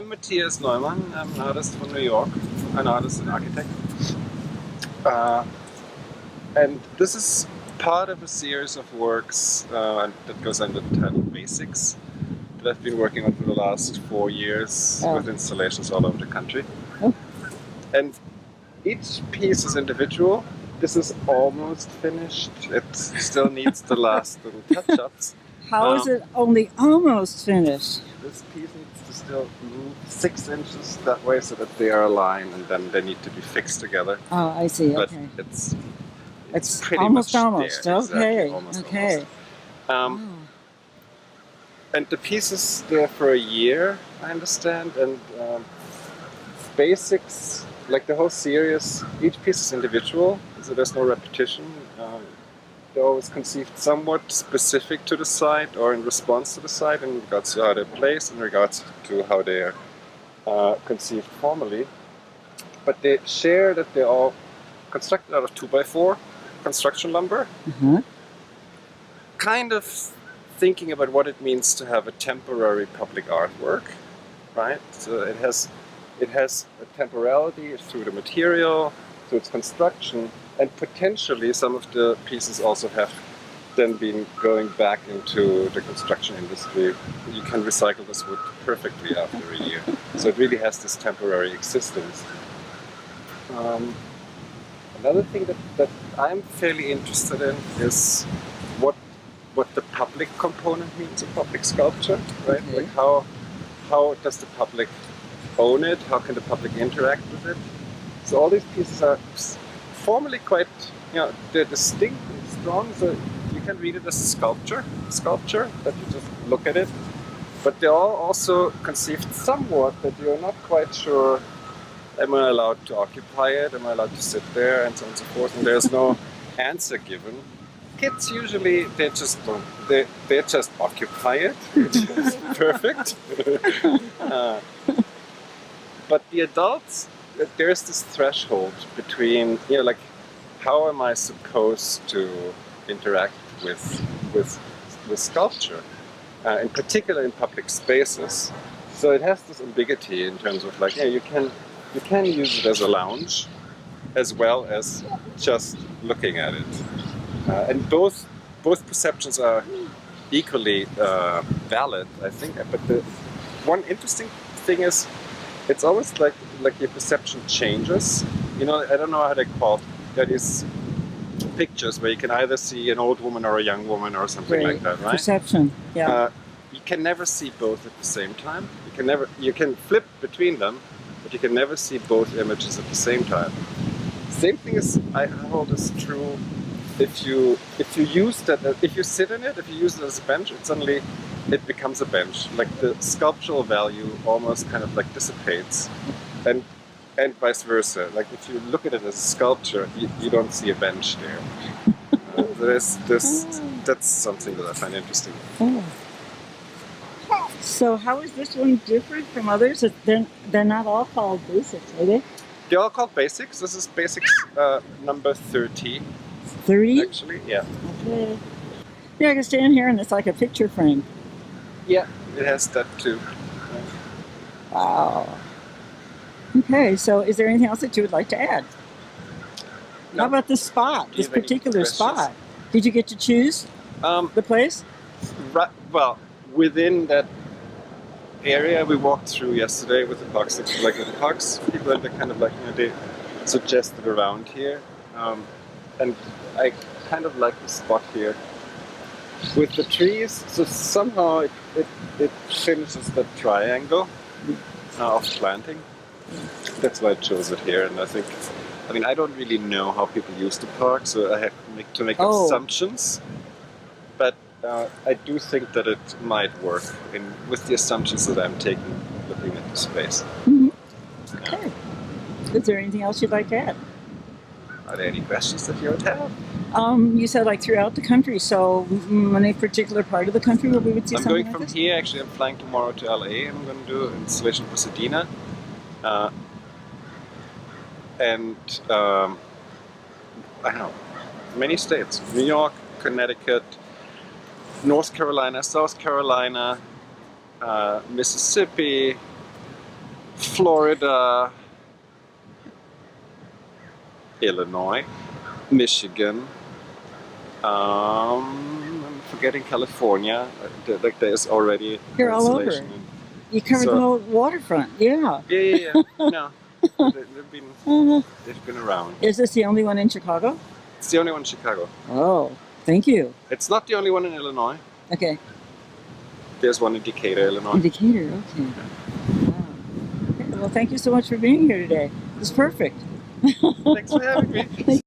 Matthias Neumann. I'm an artist from New York, an artist and architect. And this is part of a series of works that goes under the title Basics that I've been working on for the last 4 years with installations all over the country. Oh. And each piece is individual. This is almost finished. It still needs the last little touch-ups. How is it only almost finished? This piece needs to still move 6 inches that way so that they are aligned, and then they need to be fixed together. Oh, I see. But okay. It's pretty almost, much almost. there. Okay. Exactly, almost, Okay. almost. And the piece is there for a year, I understand, and Basics, like the whole series, each piece is individual, so there's no repetition. They're always conceived somewhat specific to the site or in response to the site in regards to how they're placed, in regards to how they are conceived formally. But they share that they're all constructed out of 2x4 construction lumber. Mm-hmm. Kind of thinking about what it means to have a temporary public artwork, right? So it has a temporality through the material, through its construction, and potentially some of the pieces also have then been going back into the construction industry. You can recycle this wood perfectly after a year. So it really has this temporary existence. Another thing that I'm fairly interested in is what the public component means of public sculpture, right? Okay. Like how does the public own it? How can the public interact with it? So all these pieces are formally quite, they're distinct and strong. So you can read it as a sculpture that you just look at it. But they're all also conceived somewhat that you're not quite sure. Am I allowed to occupy it? Am I allowed to sit there? And so on and so forth. And there's no answer given. Kids usually they just occupy it, which is perfect. But the adults, there's this threshold between, like, how am I supposed to interact with sculpture, in particular in public spaces. So it has this ambiguity in terms of like, you can use it as a lounge, as well as just looking at it. And both perceptions are equally valid, I think. But the one interesting thing is, it's always like your perception changes. I don't know how they call it. There is pictures where you can either see an old woman or a young woman or something like that, right? Perception, yeah. You can never see both at the same time. You can flip between them, but you can never see both images at the same time. Same thing is, I hold is true. If you use that, if you sit in it, if you use it as a bench, it becomes a bench. Like the sculptural value almost kind of like dissipates, and vice versa. Like if you look at it as a sculpture, you don't see a bench there. That's something that I find interesting. Oh. So how is this one different from others? They're not all called Basics, are they? They're all called Basics. This is Basics number 30. 30? Actually, yeah. Okay. Yeah, I can stand here and it's like a picture frame. Yeah, it has that too. Wow. Okay, so is there anything else that you would like to add? No. How about this spot, this particular spot? Did you get to choose the place? Right, well, within that area we walked through yesterday with the parks, people, and they kind of like, they suggested around here. And I kind of like the spot here with the trees. So somehow it finishes that triangle of planting. That's why I chose it here. And I don't really know how people use the park, so I have to make assumptions. But I do think that it might work with the assumptions that I'm taking looking at the space. Mm-hmm. Okay. Is there anything else you'd like to add? Are there any questions that you would have? You said like throughout the country, so any particular part of the country where we would see something like this? I'm going from here, actually. I'm flying tomorrow to LA. I'm going to do an installation in Pasadena. And I don't know, many states. New York, Connecticut, North Carolina, South Carolina, Mississippi, Florida, Illinois, Michigan. I'm forgetting California. Like there's already You're all over. installation in- You covered So- the whole waterfront. Yeah. Yeah. No, they've been around. Is this the only one in Chicago? It's the only one in Chicago. Oh, thank you. It's not the only one in Illinois. Okay. There's one in Decatur, Illinois. Indicator. Okay. Wow. Okay. Well, thank you so much for being here today. It's perfect. Thanks for having me.